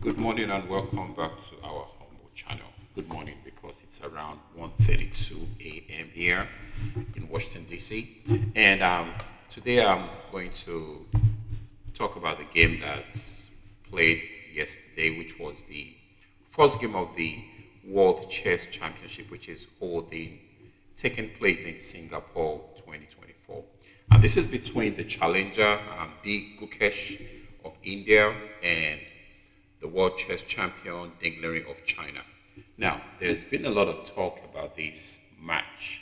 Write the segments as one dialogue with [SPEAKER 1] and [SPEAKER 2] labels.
[SPEAKER 1] Good morning and welcome back to our humble channel. Good morning because it's around 1:32 a.m. here in Washington D.C. And today I'm going to talk about the game that's played yesterday, which was the first game of the World Chess Championship, which is taking place in Singapore 2024. And this is between the challenger, the Gukesh of India, and the world chess champion Ding of China. Now, there's been a lot of talk about this match,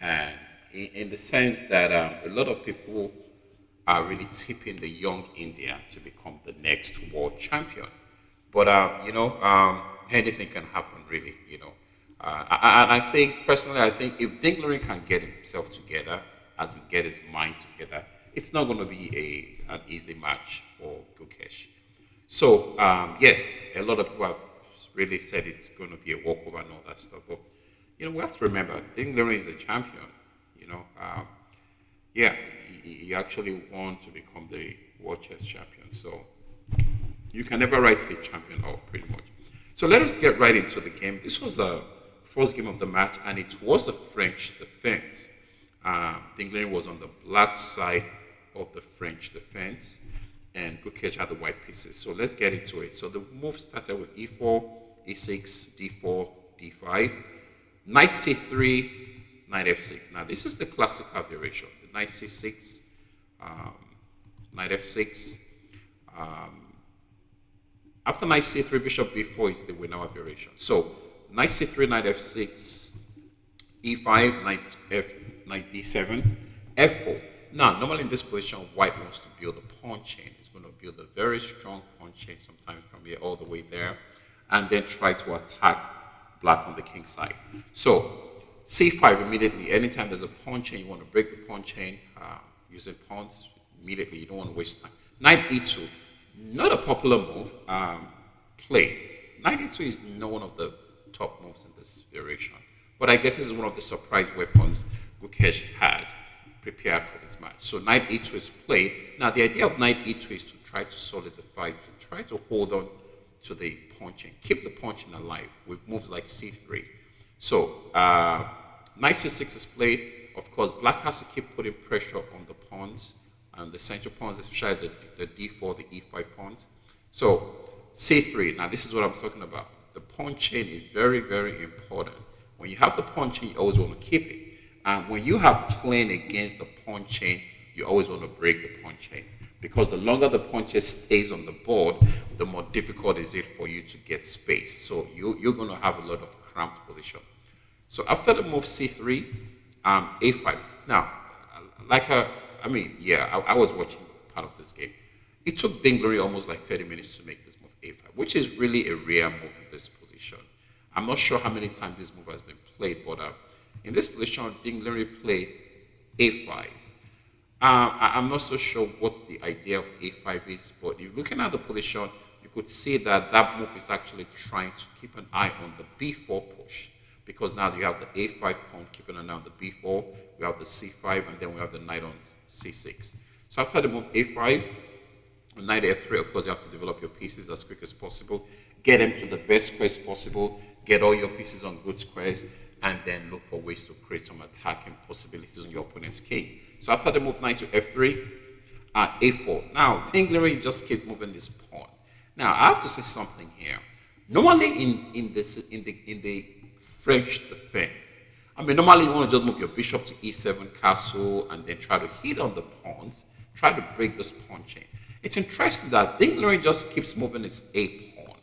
[SPEAKER 1] and in the sense that a lot of people are really tipping the young India to become the next world champion. But anything can happen, really. And I think personally, I think if Ding can get himself together, as in get his mind together, it's not going to be an easy match for Gukesh. So, yes, a lot of people have really said it's going to be a walkover and all that stuff. But, we have to remember, Ding is a champion. You know, um, yeah, he actually won to become the world chess champion. So, you can never write a champion off, pretty much. So, let us get right into the game. This was the first game of the match, and it was a French defense. Ding was on the black side of the French defense, and Gukesh had the white pieces. So let's get into it. So the move started with e4, e6, d4, d5, knight c3, knight f6. Now this is the classical variation. The knight c6, um, knight f6. Um, After knight c3, bishop b4 is the winner variation. So knight c3, knight f6, e5, knight d7, f4. Now, normally in this position, white wants to build a pawn chain. He's going to build a very strong pawn chain sometimes from here all the way there, and then try to attack black on the king side. So, c5 immediately. Anytime there's a pawn chain, you want to break the pawn chain using pawns immediately. You don't want to waste time. Knight e2, not a popular move. Play. Knight e2 is not one of the top moves in this variation, but I guess this is one of the surprise weapons Gukesh had prepared for this match. So knight e2 is played. Now the idea of knight e2 is to try to solidify, to try to hold on to the pawn chain, keep the pawn chain alive with moves like c3. So knight c6 is played. Of course, black has to keep putting pressure on the pawns and the central pawns, especially the d4, the e5 pawns. So c3. Now this is what I'm talking about. The pawn chain is very, very important. When you have the pawn chain, you always want to keep it. And when you have playing against the pawn chain, you always want to break the pawn chain. Because the longer the pawn chain stays on the board, the more difficult is it for you to get space. So you're going to have a lot of cramped position. So after the move c3, a5. Now, I was watching part of this game. It took Ding almost like 30 minutes to make this move a5, which is really a rare move in this position. I'm not sure how many times this move has been played, but in this position, Ding played a5. I'm not so sure what the idea of a5 is, but if looking at the position, you could see that that move is actually trying to keep an eye on the b4 push, because now you have the a5 pawn keeping an eye on the b4, we have the c5, and then we have the knight on c6. So after the move a5, knight f3, of course, you have to develop your pieces as quick as possible, get them to the best squares possible, get all your pieces on good squares, and then look for ways to create some attacking possibilities on your opponent's king. So after the move knight to f3, a4. Now, Ding just keeps moving this pawn. Now, I have to say something here. Normally in the French defense, normally you want to just move your bishop to e7 castle and then try to hit on the pawns, try to break this pawn chain. It's interesting that Ding just keeps moving his a pawn.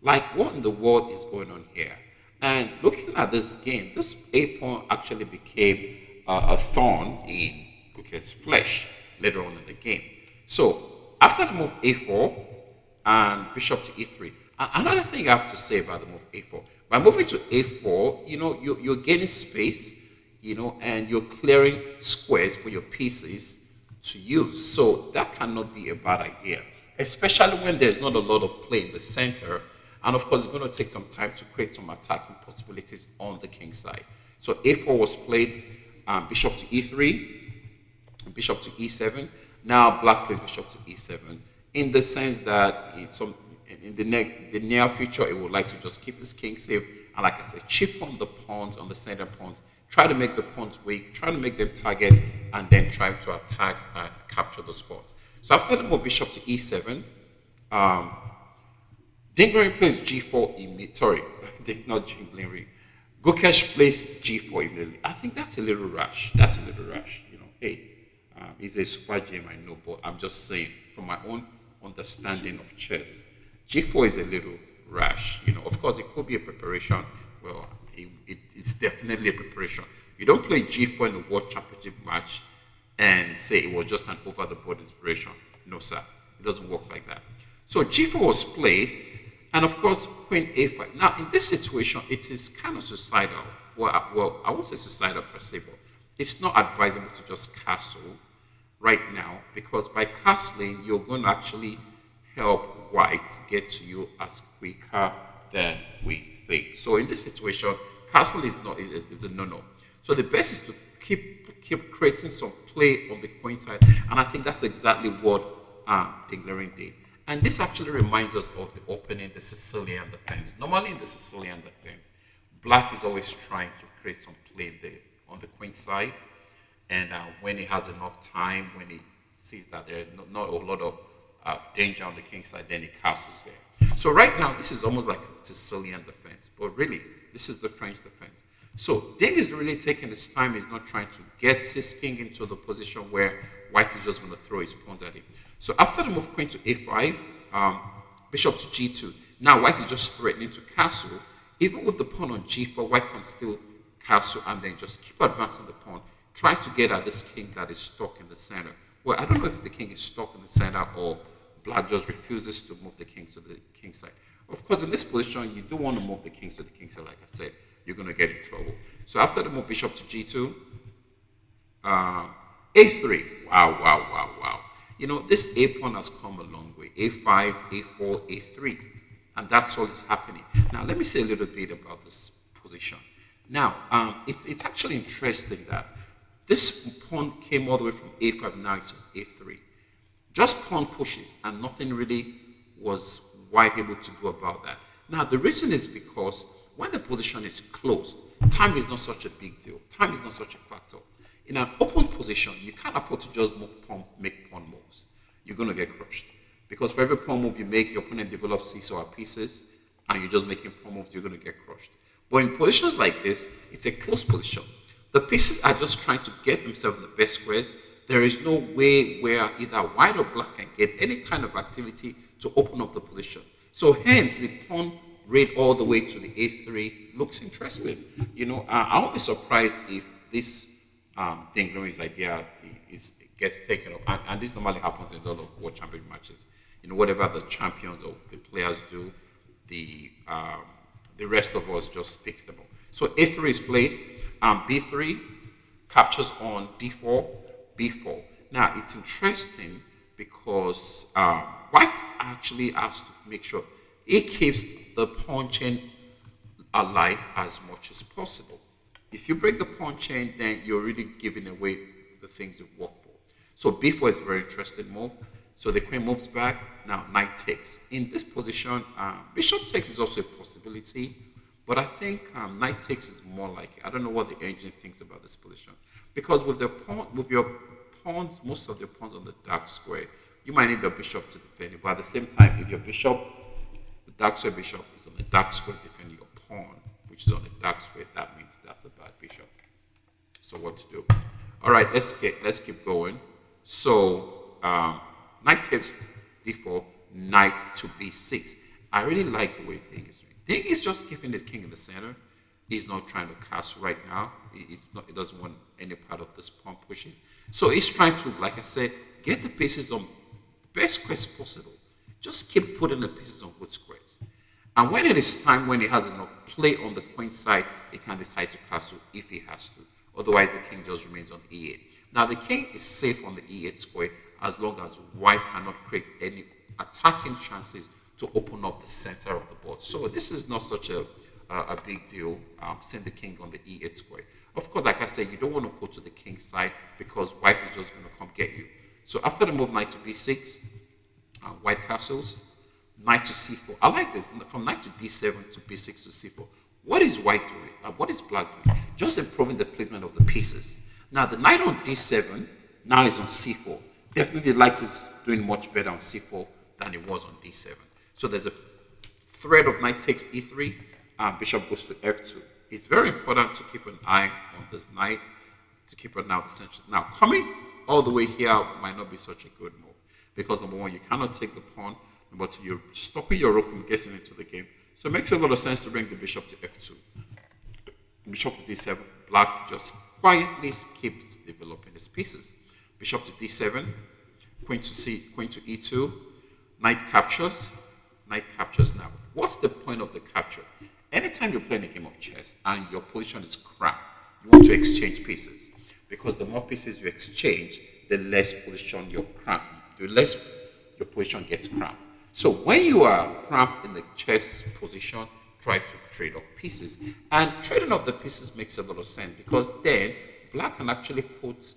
[SPEAKER 1] Like, what in the world is going on here? And looking at this game, this a pawn actually became a thorn in Gukesh's flesh later on in the game. So after the move a4 and bishop to e3, another thing I have to say about the move a4, by moving to a4, you're gaining space, and you're clearing squares for your pieces to use. So that cannot be a bad idea, especially when there's not a lot of play in the center. And of course, it's going to take some time to create some attacking possibilities on the king side. So a4 was played, bishop to e3, bishop to e7. Now black plays bishop to e7 in the sense that in the near future, it would like to just keep its king safe. And like I said, chip on the pawns, on the center pawns. Try to make the pawns weak. Try to make them targets, and then try to attack and capture the pawns. So after the move bishop to e7, um, Dinglery plays g4 immediately. Sorry, not Dinglery. Gukesh plays g4 immediately. I think that's a little rash. That's a little rash. Hey, it's a super game, I know, but I'm just saying from my own understanding of chess, g4 is a little rash. Of course, it could be a preparation. Well, it's definitely a preparation. You don't play g4 in a world championship match and say it was just an over the board inspiration. No, sir, it doesn't work like that. So g4 was played, and of course, queen a5. Now, in this situation, it is kind of suicidal. Well, I won't say suicidal per se, but it's not advisable to just castle right now, because by castling, you're going to actually help white get to you as quicker than we think. So in this situation, castle is a no-no. So the best is to keep creating some play on the queen side, and I think that's exactly what Dinglerin did. And this actually reminds us of the opening, the Sicilian defense. Normally in the Sicilian defense, black is always trying to create some play on the queen side, and when he has enough time, when he sees that there is not a lot of danger on the king side, then he castles there. So right now, this is almost like a Sicilian defense, but really, this is the French defense. So Ding is really taking his time. He's not trying to get his king into the position where white is just going to throw his pawns at him. So after the move queen to a5, bishop to g2. Now white is just threatening to castle. Even with the pawn on g4, white can still castle and then just keep advancing the pawn. Try to get at this king that is stuck in the center. Well, I don't know if the king is stuck in the center or black just refuses to move the king to the king side. Of course, in this position, you do want to move the kings to the king side. Like I said, you're going to get in trouble. So after the move bishop to g2, a3. Wow. This a pawn has come a long way. a5, a4, a3. And that's all is happening. Now, let me say a little bit about this position. Now, it's actually interesting that this pawn came all the way from a5 now to a3. Just pawn pushes, and nothing really was white able to do about that. Now, the reason is because when the position is closed, time is not such a big deal. Time is not such a factor. In an open position, you can't afford to just make pawn moves. You're going to get crushed. Because for every pawn move you make, your opponent develops seesaw pieces, and you're just making pawn moves, you're going to get crushed. But in positions like this, it's a close position. The pieces are just trying to get themselves in the best squares. There is no way where either white or black can get any kind of activity to open up the position. So hence, the pawn raid all the way to the a3 looks interesting. I won't be surprised if this Dingleri's idea gets taken up. And this normally happens in a lot of world championship matches. Whatever the champions or the players do, the rest of us just picks them up. So a3 is played, b3 captures on d4, b4. Now it's interesting because white actually has to make sure he keeps the pawn chain alive as much as possible. If you break the pawn chain, then you're really giving away the things you've worked for. So b4 is a very interesting move. So the queen moves back. Now knight takes. In this position, bishop takes is also a possibility, but I think knight takes is more likely. I don't know what the engine thinks about this position, because with your pawns, most of your pawns on the dark square, you might need the bishop to defend it. But at the same time, if your bishop, the dark square bishop is on the dark square defending your pawn, which is on the dark square, that means that's a bad bishop. So what to do? All right, let's keep going. So knight takes d4, knight to b6. I really like the way Ding is doing. Ding is just keeping the king in the center. He's not trying to castle right now. He doesn't want any part of this pawn pushes. So he's trying to, like I said, get the pieces on best squares possible. Just keep putting the pieces on good squares. And when it is time, when he has enough play on the queen side, he can decide to castle if he has to. Otherwise, the king just remains on e8. Now, the king is safe on the e8 square as long as white cannot create any attacking chances to open up the center of the board. So this is not such a big deal, send the king on the e8 square. Of course, like I said, you don't want to go to the king's side because white is just going to come get you. So after the move knight to b6, white castles. Knight to c4. I like this. From knight to d7 to b6 to c4. What is white doing? What is black doing? Just improving the placement of the pieces. Now, the knight on d7 now is on c4. Definitely, the light is doing much better on c4 than it was on d7. So there's a threat of knight takes e3, and bishop goes to f2. It's very important to keep an eye on this knight, to keep an eye on the centuries. Now, coming all the way here might not be such a good move, because number one, you cannot take the pawn. Number two, you're stopping your rook from getting into the game. So it makes a lot of sense to bring the bishop to f2. Bishop to d7. Black just quietly keeps developing his pieces. Bishop to d7. Queen to e2. Knight captures. Knight captures now. What's the point of the capture? Anytime you're playing a game of chess and your position is cramped, you want to exchange pieces. Because the more pieces you exchange, the less position you're cramped. The less your position gets cramped. So when you are cramped in the chess position, try to trade off pieces. And trading off the pieces makes a lot of sense, because then black can actually put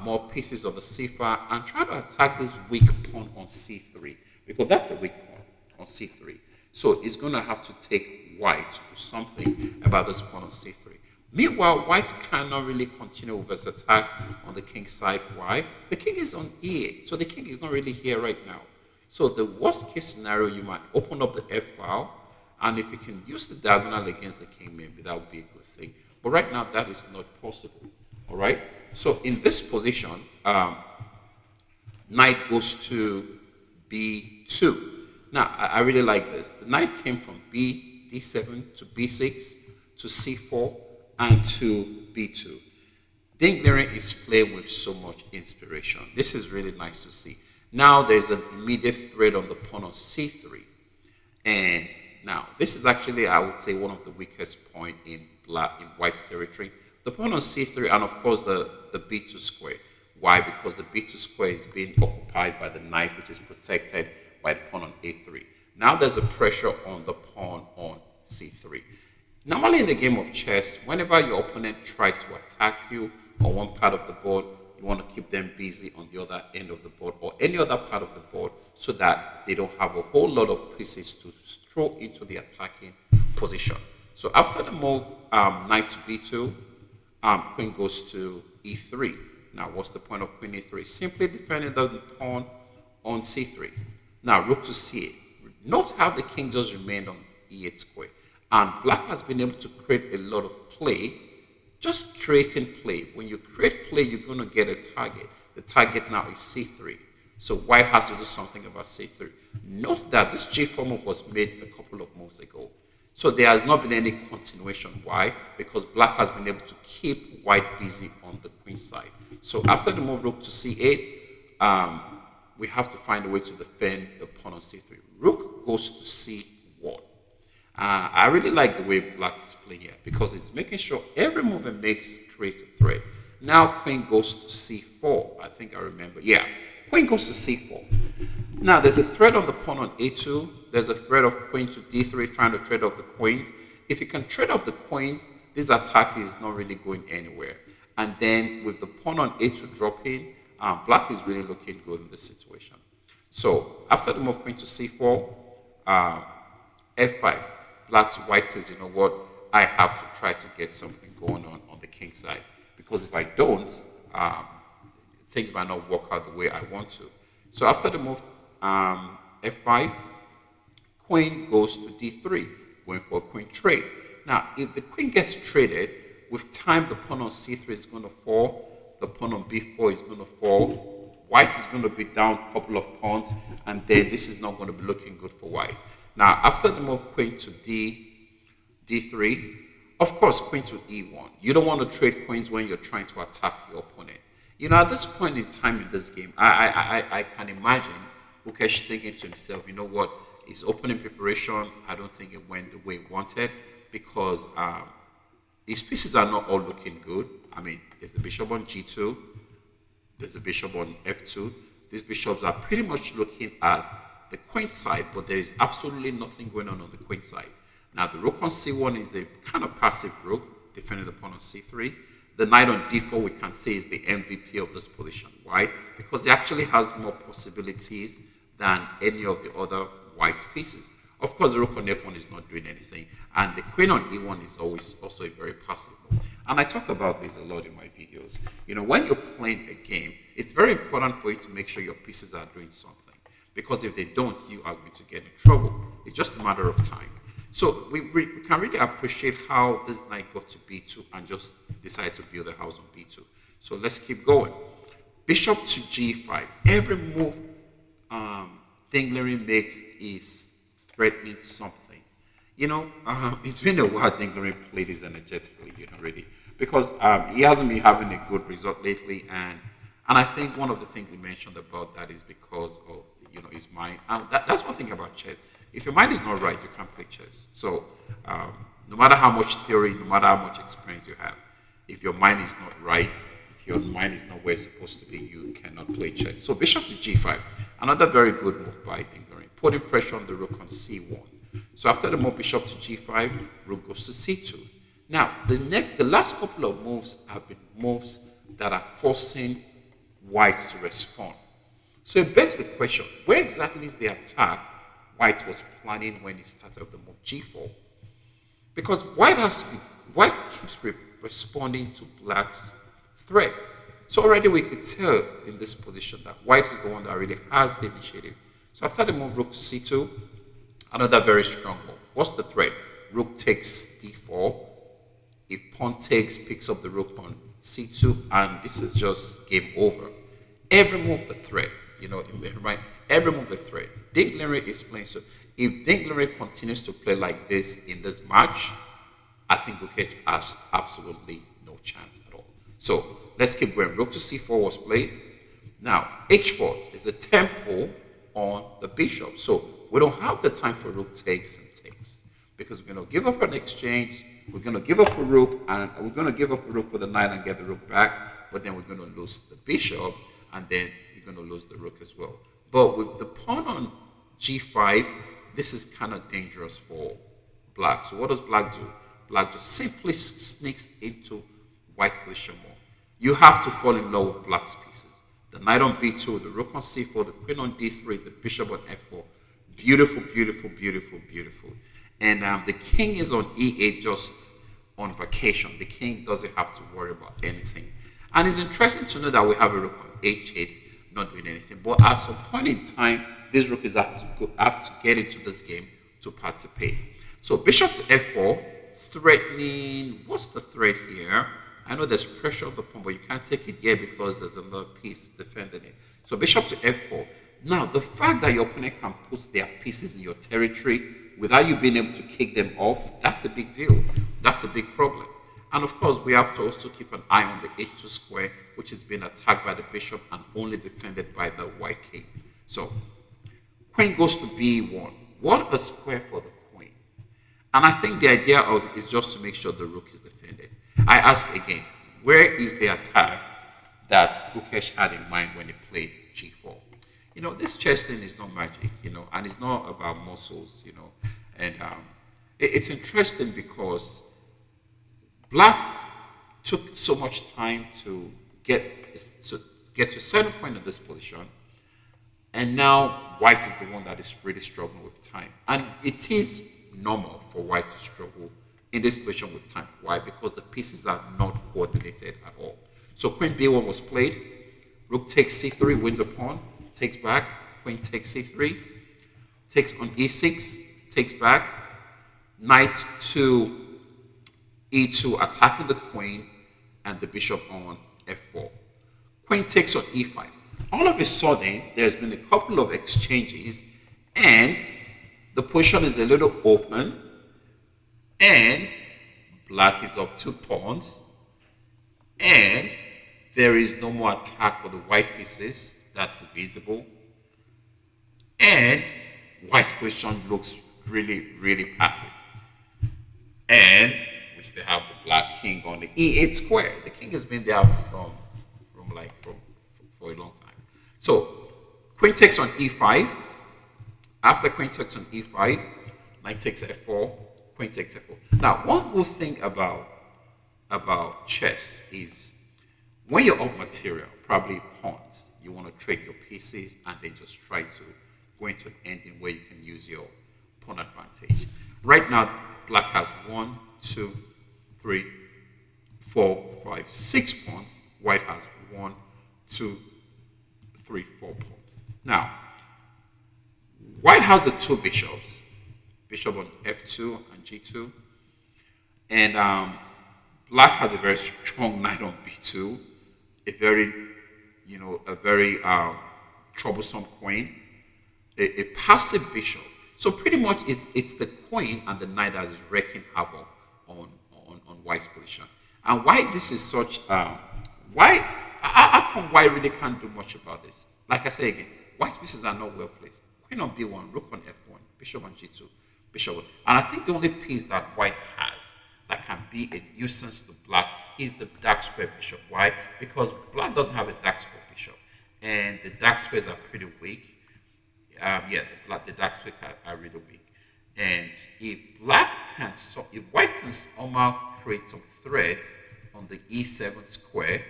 [SPEAKER 1] more pieces on the c5 and try to attack this weak pawn on c3, because that's a weak pawn on c3. So it's going to have to take white to do something about this pawn on c3. Meanwhile, white cannot really continue with his attack on the king's side. Why? The king is on e8, so the king is not really here right now. So the worst case scenario, you might open up the f file, and if you can use the diagonal against the king, maybe that would be a good thing. But right now, that is not possible. All right? So in this position, knight goes to b2. Now, I really like this. The knight came from d7 to b6 to c4 and to b2. Ding Liren is playing with so much inspiration. This is really nice to see. Now there's an immediate threat on the pawn on c3. And now, this is actually, I would say, one of the weakest points in white territory. The pawn on c3, and of course the b2 square. Why? Because the b2 square is being occupied by the knight, which is protected by the pawn on a3. Now there's a pressure on the pawn on c3. Normally in the game of chess, whenever your opponent tries to attack you on one part of the board, you want to keep them busy on the other end of the board or any other part of the board, so that they don't have a whole lot of pieces to throw into the attacking position. So after the move knight to b2, queen goes to e3. Now, what's the point of queen e3? Simply defending the pawn on c3. Now, rook to c8. Note how the king just remained on e8 square. And black has been able to create a lot of play, just creating play. When you create play, you're going to get a target. The target now is c3. So white has to do something about c3. Note that this g4 move was made a couple of moves ago. So there has not been any continuation. Why? Because black has been able to keep white busy on the queen side. So after the move rook to c8, we have to find a way to defend the pawn on c3. Rook goes to c1. I really like the way black is playing here, because it's making sure every move it makes creates a threat. Now queen goes to c4. I think I remember. Yeah, queen goes to c4. Now there's a threat on the pawn on a2. There's a threat of queen to d3, trying to trade off the queens. If you can trade off the queens, this attack is not really going anywhere. And then with the pawn on a2 dropping, black is really looking good in this situation. So after the move queen to c4, f5, white says, you know what, I have to try to get something going on the king side, because if I don't, things might not work out the way I want to. So after the move f5, queen goes to d3, going for a queen trade. Now, if the queen gets traded, with time the pawn on c3 is going to fall, the pawn on b4 is going to fall, white is going to be down a couple of pawns, and then this is not going to be looking good for white. Now, after the move queen to d3, of course, queen to e1. You don't want to trade queens when you're trying to attack your opponent. You know, at this point in time in this game, I can imagine Gukesh thinking to himself, you know what, his opening preparation, I don't think it went the way he wanted, because his pieces are not all looking good. I mean, there's the bishop on g2, there's the bishop on f2. These bishops are pretty much looking at the queen side, but there is absolutely nothing going on the queen side. Now, the rook on c1 is a kind of passive rook, defending the pawn on c3. The knight on d4, we can say, is the MVP of this position. Why? Because it actually has more possibilities than any of the other white pieces. Of course, the rook on f1 is not doing anything, and the queen on e1 is always also a very passive move. And I talk about this a lot in my videos. When you're playing a game, it's very important for you to make sure your pieces are doing something, because if they don't, you are going to get in trouble. It's just a matter of time. So we can really appreciate how this knight got to b2 and just decided to build a house on b2. So let's keep going. Bishop to g5. Every move Dinglering makes is threatening something. It's been a while Dinglering played this energetically, really, because he hasn't been having a good result lately, and I think one of the things he mentioned about that is because of his mind. And that's one thing about chess. If your mind is not right, you can't play chess. So no matter how much theory, no matter how much experience you have, if your mind is not right, if your mind is not where it's supposed to be, you cannot play chess. So bishop to g5, another very good move by Dinglering, putting pressure on the rook on c1. So after the move bishop to g5, rook goes to c2. Now the last couple of moves have been moves that are forcing white to respond. So it begs the question, where exactly is the attack white was planning when he started the move g4? Because white keeps responding to black's threat. So already we could tell in this position that white is the one that already has the initiative. So after the move rook to c2, another very strong move. What's the threat? Rook takes d4. If pawn takes, picks up the rook on c2, and this is just game over. Every move a threat, right? Every move a threat. Dinglering is playing so. If Dinglering continues to play like this in this match, I think Gukesh has absolutely no chance at all. So let's keep going. Rook to c4 was played. Now h4 is a tempo on the bishop. So we don't have the time for rook takes and takes, because we're going to give up an exchange. We're going to give up a rook, and we're going to give up a rook for the knight and get the rook back. But then we're going to lose the bishop, and then we're going to lose the rook as well. But with the pawn on g5, this is kind of dangerous for black. So what does black do? Black just simply sneaks into white's position more. You have to fall in love with black's pieces. The knight on b2, the rook on c4, the queen on d3, the bishop on f4. Beautiful, beautiful, beautiful, beautiful. And the king is on e8 just on vacation. The king doesn't have to worry about anything. And it's interesting to know that we have a rook on h8 not doing anything. But at some point in time, this rook is have to get into this game to participate. So bishop to f4, threatening. What's the threat here? I know there's pressure on the pawn, but you can't take it yet because there's another piece defending it. So bishop to f4. Now, the fact that your opponent can put their pieces in your territory without you being able to kick them off, that's a big deal. That's a big problem. And of course, we have to also keep an eye on the h2 square, which is being attacked by the bishop and only defended by the white king. So queen goes to b1. What a square for the queen. And I think the idea of it is just to make sure the rook is defended. I ask again, where is the attack that Gukesh had in mind when he played g4? This chess thing is not magic, and it's not about muscles, And it's interesting because black took so much time to get to a certain point in this position, and now white is the one that is really struggling with time. And it is normal for white to struggle in this position with time. Why? Because the pieces are not coordinated at all. So queen b1 was played. Rook takes c3, wins a pawn, takes back. Queen takes c3, takes on e6, takes back. Knight to e2, attacking the queen, and the bishop on f4. Queen takes on e5. All of a sudden, there's been a couple of exchanges, and the position is a little open, and black is up 2 pawns, and there is no more attack for the white pieces. That's visible. And white's position looks really, really passive. And we still have the black king on the e8 square. The king has been there for a long time. So queen takes on e5. After queen takes on e5, knight takes f4, queen takes f4. Now, one good thing about chess is when you're off material, probably pawns, you want to trade your pieces and then just try to going to an ending where you can use your pawn advantage. Right now, black has 1, 2, 3, 4, 5, 6 pawns. White has 1, 2, 3, 4 pawns. Now, white has the two bishops, bishop on f2 and g2, and black has a very strong knight on b2, a very, a very troublesome queen, a passive bishop. So pretty much it's the queen and the knight that is wreaking havoc on white's position. And why this is such, why, how come white really can't do much about this? Like I say again, white's pieces are not well placed. Queen on b1, rook on f1, bishop on g2, bishop on. And I think the only piece that white has that can be a nuisance to black is the dark square bishop. Why? Because black doesn't have a dark square bishop, and the dark squares are pretty weak. The dark squares are really weak. And if if white can somehow create some threats on the e7 square,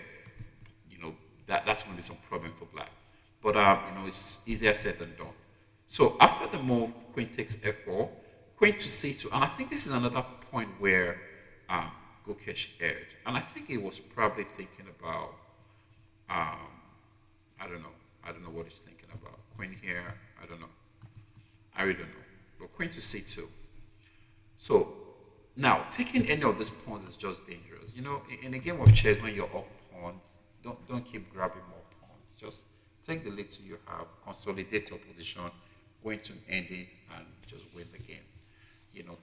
[SPEAKER 1] that's going to be some problem for black. But it's easier said than done. So after the move, queen takes f4, queen to c2, and I think this is another point where Gukesh erred, and I think he was probably thinking about I don't know what he's thinking about. Queen here, I don't know. I really don't know. But queen to c2. So now taking any of these pawns is just dangerous. In a game of chess, when you're up pawns, don't keep grabbing more pawns. Just take the little you have, consolidate your position, go into an ending, and just win the game.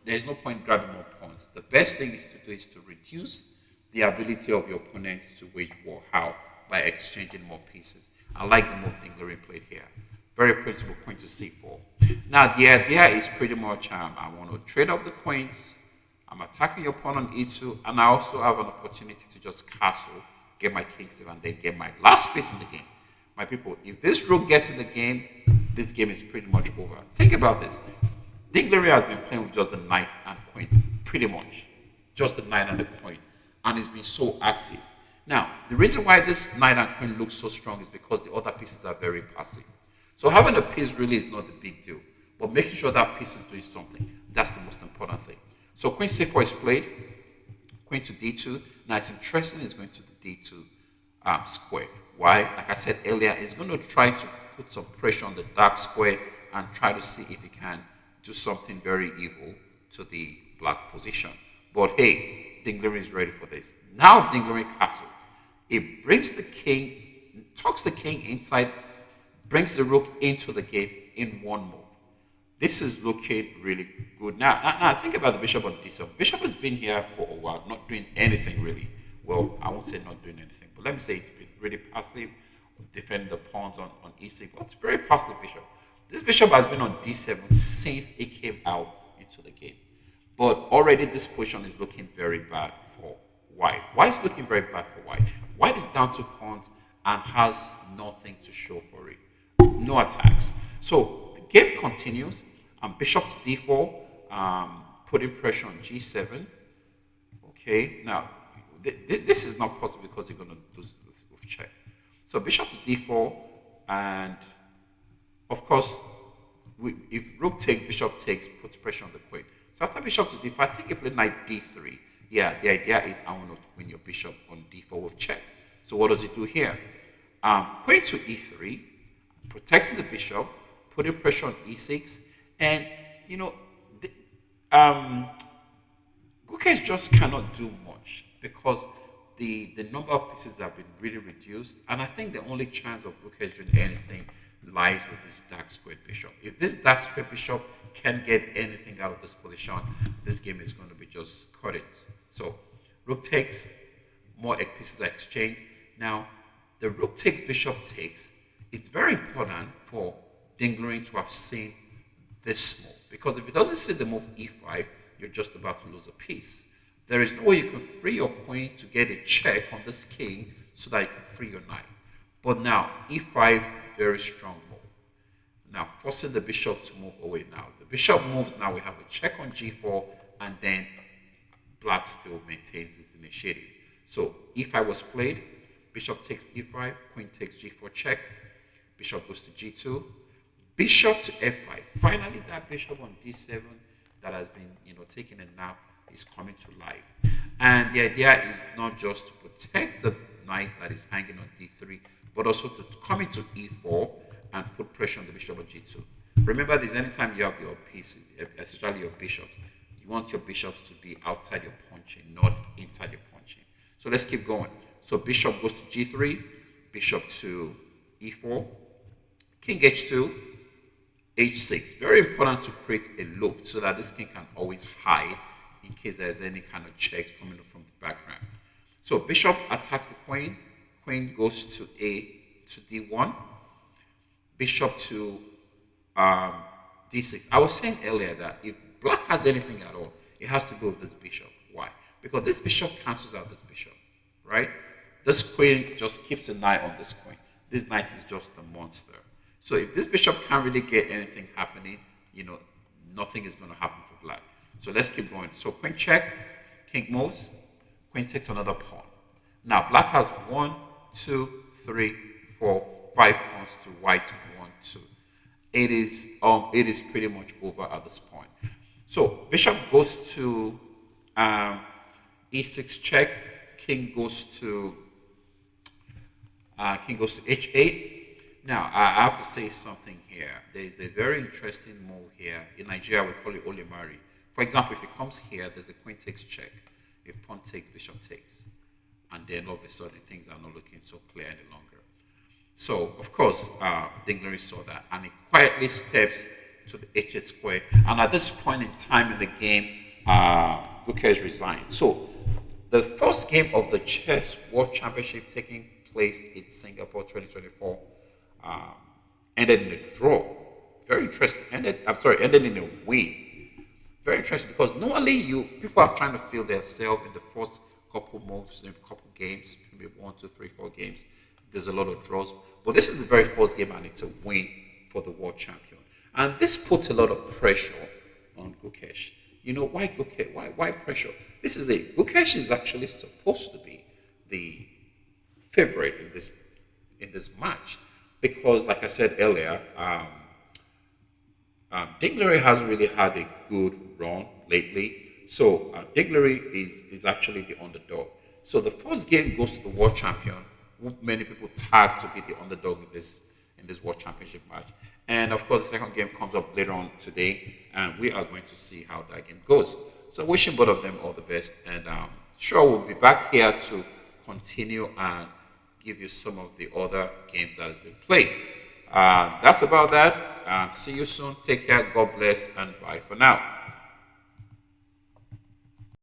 [SPEAKER 1] There's no point grabbing more pawns. The best thing is to do is to reduce the ability of your opponent to wage war. How? By exchanging more pieces. I like the move Dinglering played here. Very principled, queen to c4. Now the idea is pretty much I want to trade off the queens. I'm attacking your pawn on e2, and I also have an opportunity to just castle, get my king save, and then get my last piece in the game. My people, if this rook gets in the game, this game is pretty much over. Think about this. Dinglering has been playing with just the knight and queen, pretty much. Just the knight and the queen. And he's been so active. Now, the reason why this knight and queen looks so strong is because the other pieces are very passive. So having a piece really is not the big deal. But making sure that piece is doing something, that's the most important thing. So queen c4 is played. Queen to d2. Now it's interesting, it's going to the d2 square. Why? Like I said earlier, it's going to try to put some pressure on the dark square and try to see if it can do something very evil to the black position. But hey, Dinglering is ready for this. Now Dinglering castles. It brings the king, tucks the king inside, brings the rook into the game in one move. This is looking really good. Now think about the bishop on d7. Bishop has been here for a while, not doing anything really. Well, I won't say not doing anything, but let me say it's been really passive, defending the pawns on e6. Well, it's very passive bishop. This bishop has been on d7 since it came out into the game. But already this position is looking very bad for white. Why is looking very bad for white? White is down 2 pawns and has nothing to show for it. No attacks. So the game continues. Bishop to d4, putting pressure on g7. Okay, now this is not possible because you're going to lose with check. So bishop to d4, and of course, if rook takes, bishop takes, puts pressure on the queen. So after bishop to d4, I think you play knight d3. Yeah, the idea is I want to win your bishop on d4 with check. So what does it do here? Queen to e3, protecting the bishop, putting pressure on e6, and Gukesh just cannot do much because the number of pieces have been really reduced, and I think the only chance of Gukesh doing anything lies with this dark squared bishop. If this dark squared bishop can get anything out of this position, this game is going to be just cut it. So rook takes, more pieces are exchanged. Now the rook takes, bishop takes. It's very important for Dinglering to have seen this move, because if he doesn't see the move e5, you're just about to lose a piece. There is no way you can free your queen to get a check on this king so that you can free your knight. But now e5, very strong move. Now forcing the bishop to move away. Now the bishop moves. Now we have a check on g4, and then black still maintains this initiative. So e5 was played. Bishop takes e5, queen takes g4 check. Bishop goes to g2. Bishop to f5. Finally, that bishop on d7 that has been, taking a nap is coming to life. And the idea is not just to protect the knight that is hanging on d3, but also to come into e4 and put pressure on the bishop on g2. Remember this, anytime you have your pieces, especially your bishops, you want your bishops to be outside your punching, not inside your punching. So let's keep going. So bishop goes to g3, bishop to e4, king h2, h6. Very important to create a loop so that this king can always hide in case there's any kind of checks coming from the background. So bishop attacks the queen. Queen goes to d1. Bishop to d6. I was saying earlier that if black has anything at all, it has to go with this bishop. Why? Because this bishop cancels out this bishop, right? This queen just keeps an eye on this queen. This knight is just a monster. So if this bishop can't really get anything happening, nothing is going to happen for black. So let's keep going. So queen check, king moves, queen takes another pawn. Now black has 1, 2, 3, 4, 5 pawns to white 1, 2. It is pretty much over at this point. So bishop goes to e6 check, king goes to h8. Now I have to say something here. There is a very interesting move here. In Nigeria we call it olimari. For example, if it comes here, there's a queen takes check. If pawn takes, bishop takes. And then all of a sudden things are not looking so clear any longer. So, of course, Dingley saw that, and he quietly steps to the h8 square. And at this point in time in the game, Gukesh resigned. So, the first game of the Chess World Championship taking place in Singapore 2024 ended in a draw. Very interesting. Ended in a win. Very interesting because normally people are trying to feel themselves in the first couple moves, in a couple games, maybe 1, 2, 3, 4 games. There's a lot of draws. But this is the very first game and it's a win for the world champion. And this puts a lot of pressure on Gukesh. Why Gukesh? Why pressure? Gukesh is actually supposed to be the favorite in this match. Because like I said earlier, Dingley hasn't really had a good run lately. So Dingley is actually the underdog. So the first game goes to the world champion, who many people tag to be the underdog in this world championship match. And of course, the second game comes up later on today, and we are going to see how that game goes. So wishing both of them all the best, and sure we'll be back here to continue and give you some of the other games that has been played. That's about that. See you soon. Take care. God bless, and bye for now.